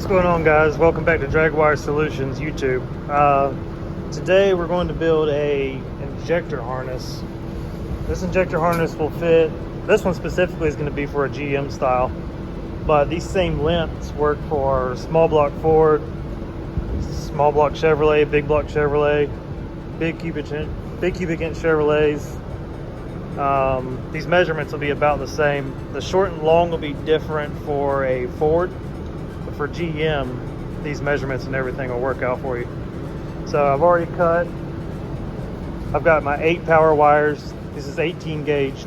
What's going on, guys? Welcome back to Dragwire Solutions YouTube. Today we're going to build a injector harness. This injector harness will fit, this one specifically is going to be for a GM style, but these same lengths work for small block Ford, small block Chevrolet, big block Chevrolet, big cubic inch Chevrolets. These measurements will be about the same. The short and long will be different for a Ford. For GM, these measurements and everything will work out for you. So I've already cut. I've got my 8 power wires. This is 18 gauge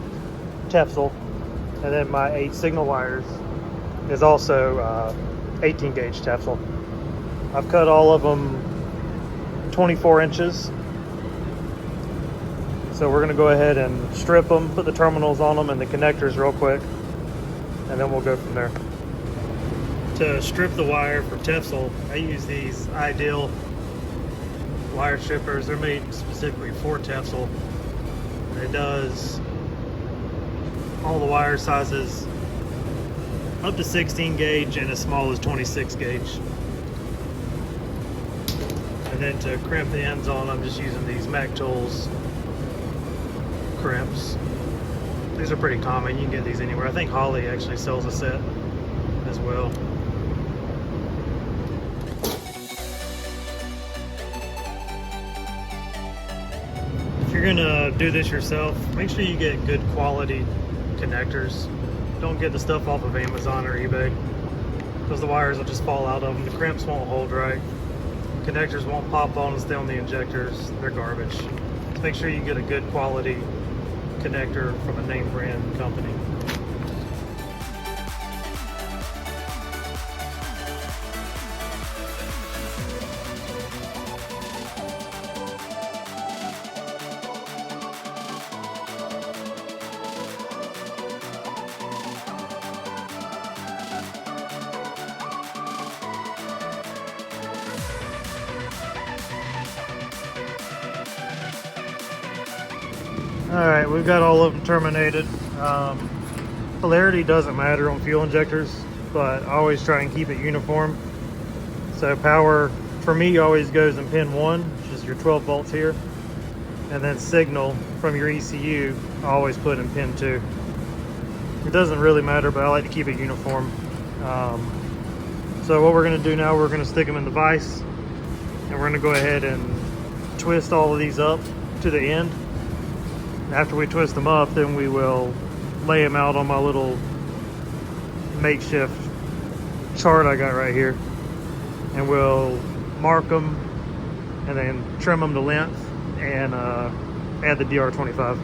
Tefsel, and then my 8 signal wires is also 18 gauge Tefsel. I've cut all of them 24 inches. So we're going to go ahead and strip them, put the terminals on them and the connectors real quick, and then we'll go from there. To strip the wire for Tefsel, I use these Ideal wire strippers. They're made specifically for Tefsel. It does all the wire sizes up to 16 gauge and as small as 26 gauge. And then to crimp the ends on, I'm just using these Mac Tools crimps. These are pretty common. You can get these anywhere. I think Holly actually sells a set as well. If you're gonna do this yourself, make sure you get good quality connectors. Don't get the stuff off of Amazon or eBay, because the wires will just fall out of them. The crimps won't hold right. Connectors won't pop on and stay on the injectors. They're garbage. So make sure you get a good quality connector from a name brand company. Alright, we've got all of them terminated. Polarity doesn't matter on fuel injectors, but I always try and keep it uniform. So power, for me, always goes in pin 1, which is your 12 volts here. And then signal from your ECU, I always put in pin 2. It doesn't really matter, but I like to keep it uniform. So what we're going to do now, we're going to stick them in the vise. And we're going to go ahead and twist all of these up to the end. After we twist them up, then we will lay them out on my little makeshift chart I got right here, and we'll mark them and then trim them to length and add the DR25.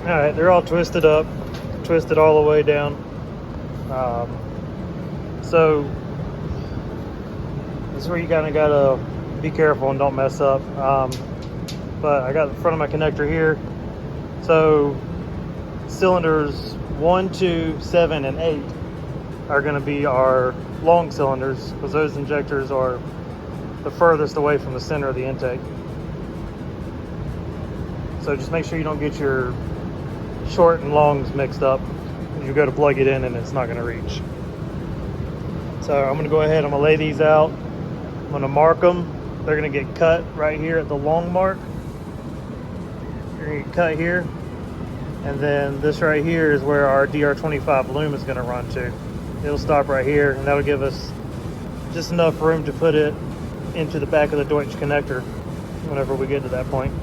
Alright, they're all twisted up, twisted all the way down. So this is where you kind of gotta be careful and don't mess up. But I got the front of my connector here. So cylinders 1, 2, 7, and 8 are going to be our long cylinders, because those injectors are the furthest away from the center of the intake. So just make sure you don't get your short and longs mixed up. You go to plug it in and it's not going to reach. So I'm going to go ahead, I'm going to lay these out. I'm going to mark them. They're going to get cut right here at the long mark. They're going to get cut here. And then this right here is where our DR25 loom is going to run to. It'll stop right here, and that'll give us just enough room to put it into the back of the Deutsch connector whenever we get to that point.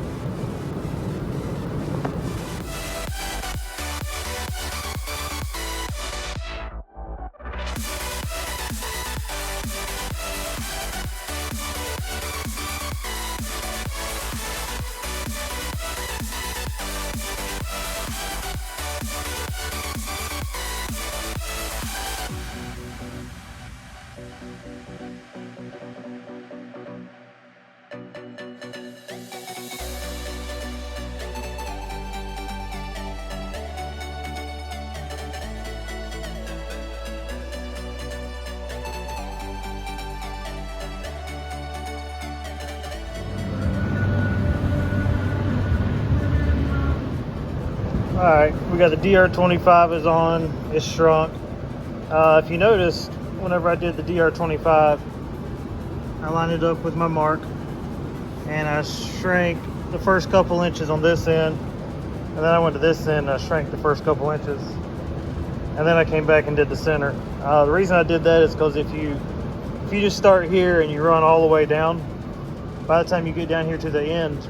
Alright, we got the DR25 is on, it's shrunk. If you noticed, whenever I did the DR25, I lined it up with my mark and I shrank the first couple inches on this end, and then I went to this end and I shrank the first couple inches, and then I came back and did the center. The reason I did that is because if you just start here and you run all the way down, by the time you get down here to the end,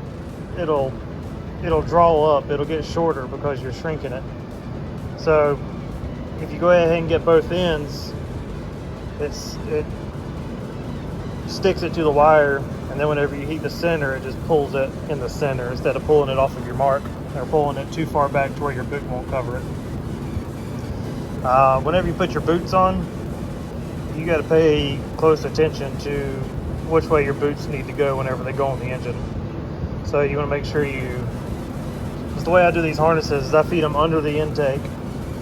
it'll draw up, it'll get shorter because you're shrinking it. So if you go ahead and get both ends, it sticks it to the wire, and then whenever you heat the center, it just pulls it in the center instead of pulling it off of your mark or pulling it too far back to where your boot won't cover it. Whenever you put your boots on, you got to pay close attention to which way your boots need to go whenever they go on the engine. So you want to make sure the way I do these harnesses is I feed them under the intake,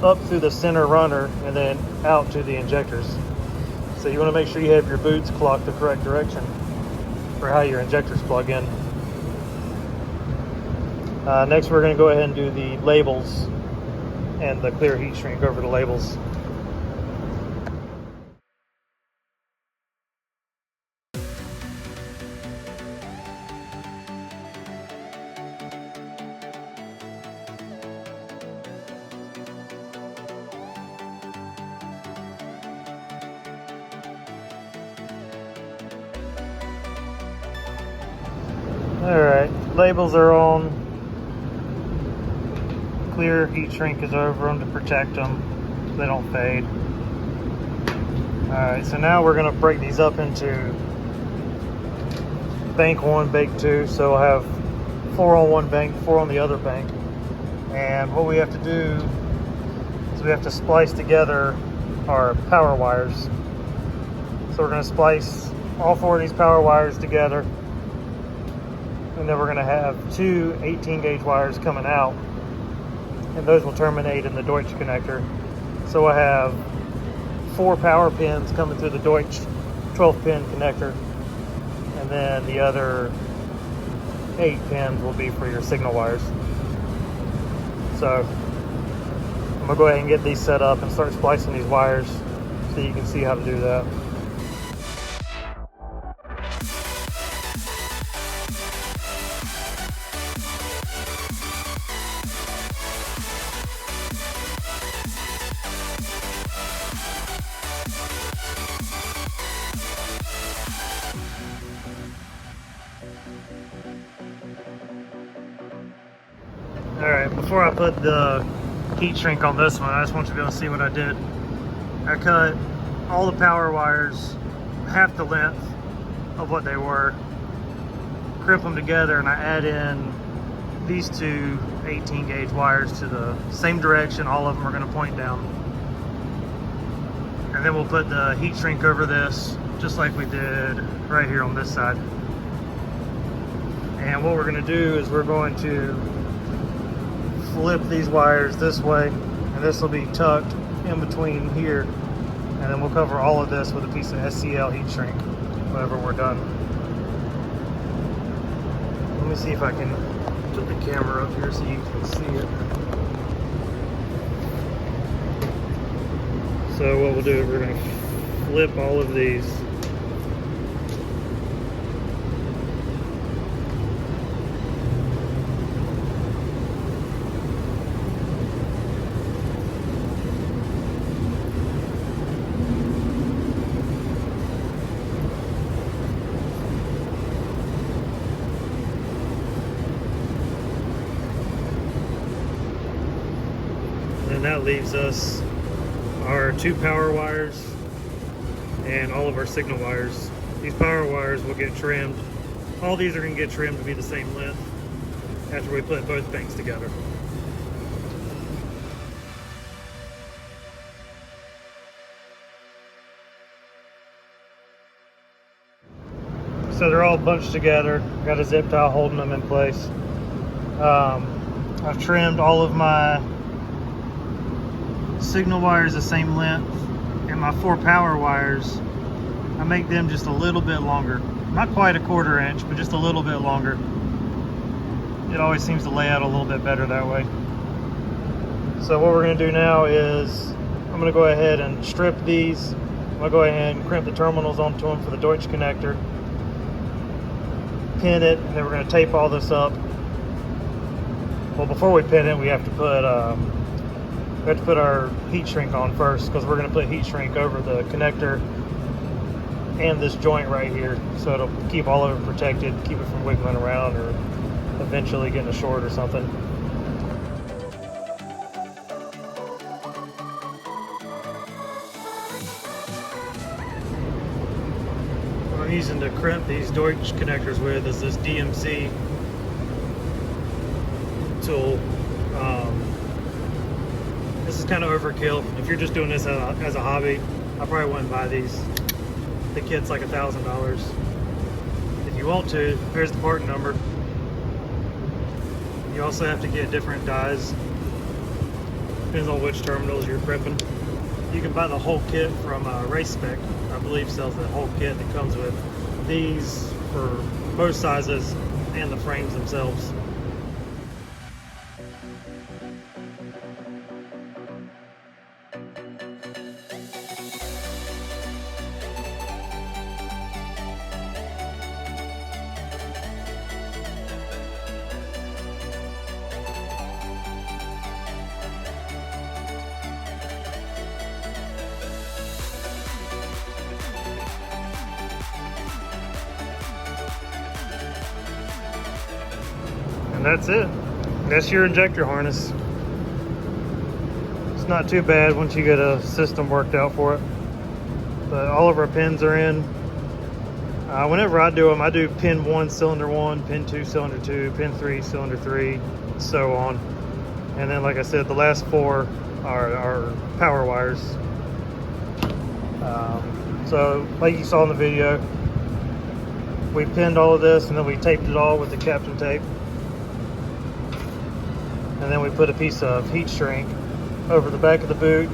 up through the center runner, and then out to the injectors. So you want to make sure you have your boots clocked the correct direction for how your injectors plug in. Next, we're going to go ahead and do the labels and the clear heat shrink over the labels. Alright, labels are on, clear heat shrink is over them to protect them so they don't fade. Alright, so now we're going to break these up into bank 1, bank 2, so we'll have 4 on one bank, 4 on the other bank. And what we have to do is we have to splice together our power wires. So we're going to splice all 4 of these power wires together. And then we're going to have 2 18-gauge wires coming out, and those will terminate in the Deutsch connector. So I have 4 power pins coming through the Deutsch 12-pin connector, and then the other 8 pins will be for your signal wires. So I'm going to go ahead and get these set up and start splicing these wires so you can see how to do that. Alright, before I put the heat shrink on this one, I just want you to be able to see what I did. I cut all the power wires half the length of what they were, crimp them together, and I add in these 2 18-gauge wires to the same direction. All of them are going to point down. And then we'll put the heat shrink over this, just like we did right here on this side. And what we're going to do is we're going to flip these wires this way, and this will be tucked in between here, and then we'll cover all of this with a piece of SCL heat shrink whenever we're done. Let me see if I can put the camera up here so you can see it. So what we'll do is we're going to flip all of these. And that leaves us our 2 power wires and all of our signal wires. These power wires will get trimmed. All these are going to get trimmed to be the same length after we put both banks together. So they're all bunched together. Got a zip tie holding them in place. I've trimmed all of my signal wires the same length, and my 4 power wires, I make them just a little bit longer. Not quite a 1/4 inch, but just a little bit longer. It always seems to lay out a little bit better that way. So what we're going to do now is I'm going to go ahead and strip these. I'm going to go ahead and crimp the terminals onto them for the Deutsch connector, pin it, and then we're going to tape all this up. Well, before we pin it, we have to put our heat shrink on first, because we're going to put heat shrink over the connector and this joint right here, so it'll keep all of it protected, keep it from wiggling around or eventually getting a short or something. What I'm using to crimp these Deutsch connectors with is this DMC tool. This is kind of overkill. If you're just doing this as a hobby, I probably wouldn't buy these. The kit's like $1,000. If you want to, here's the part number. You also have to get different dies. Depends on which terminals you're crimping. You can buy the whole kit from Race Spec. I believe sells the whole kit that comes with these for most sizes and the frames themselves. And that's it. That's your injector harness. It's not too bad once you get a system worked out for it. But all of our pins are in. Whenever I do them, I do pin 1, cylinder 1, pin 2, cylinder 2, pin 3, cylinder 3, so on. And then, like I said, the last 4 are power wires. So, like you saw in the video, we pinned all of this and then we taped it all with the Captain tape. And then we put a piece of heat shrink over the back of the boot.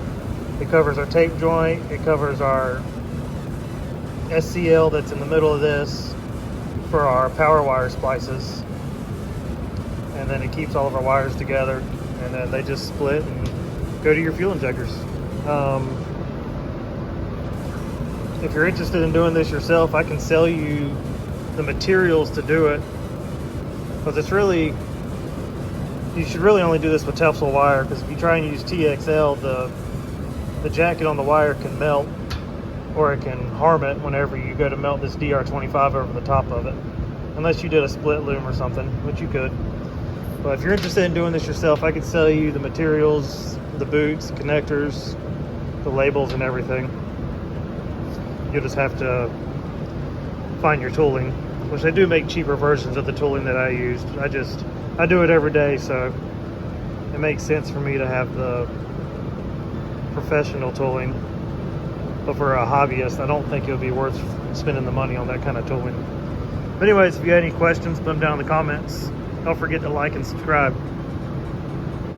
It covers our tape joint. It covers our SCL that's in the middle of this for our power wire splices. And then it keeps all of our wires together. And then they just split and go to your fuel injectors. If you're interested in doing this yourself, I can sell you the materials to do it. Because it's really... You should really only do this with Teflon wire, because if you try and use TXL, the jacket on the wire can melt, or it can harm it whenever you go to melt this DR25 over the top of it. Unless you did a split loom or something, which you could. But if you're interested in doing this yourself, I can sell you the materials, the boots, the connectors, the labels, and everything. You'll just have to find your tooling, which they do make cheaper versions of the tooling that I used. I do it every day, so it makes sense for me to have the professional tooling. But for a hobbyist, I don't think it would be worth spending the money on that kind of tooling. But anyways, if you have any questions, put them down in the comments. Don't forget to like and subscribe.